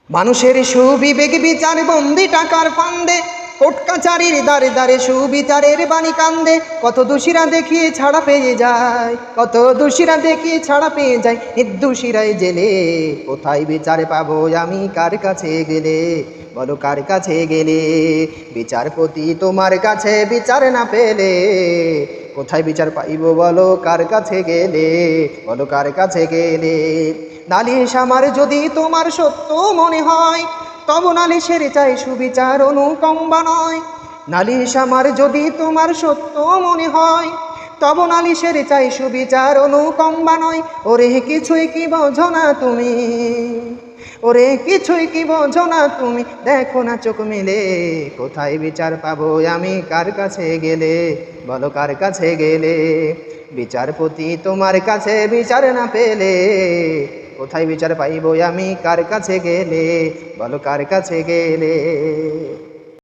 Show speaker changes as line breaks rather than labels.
মানুষের সুবিবেক বিচার বন্দি টাকার ফান্দে, কোর্ট কাচারির দাঁড়ে দাঁড়ে সুবিচারের বাণী কান্দে। কত দোষীরা দেখিয়ে ছাড়া পেয়ে যায়, কত দোষীরা দেখিয়ে ছাড়া পেয়ে যায়, নির্দোষীরাই জেলে। কোথায় বিচার পাবো আমি, কার কাছে গেলে? বলো কার কাছে গেলে? বিচারপতি তোমার কাছে বিচার না পেলে কোথায় বিচার পাইব বলো, কার কাছে গেলে? বলো কার কাছে গেলে? নালিশ আমার যদি তোমার সত্য মনে হয়, তব নালিশের চাই সুবিচার অনুকম্পা নয়। নালিশ আমার যদি তোমার সত্য মনে হয়, তব নালিশের চাই সুবিচার অনুকম্পা নয়। ওরে কিছুই কি বোঝো না তুমি, ওরে কিছুই কি বোঝো না তুমি, দেখো না চোখ মেলে। কোথায় বিচার পাবো আমি, কার কাছে গেলে? বলো কার কাছে গেলে? বিচারপতি তোমার কাছে বিচার না পেলে কোথায় বিচার পাইব আমি, কার কাছে গেলে? বলো কার কাছে গেলে?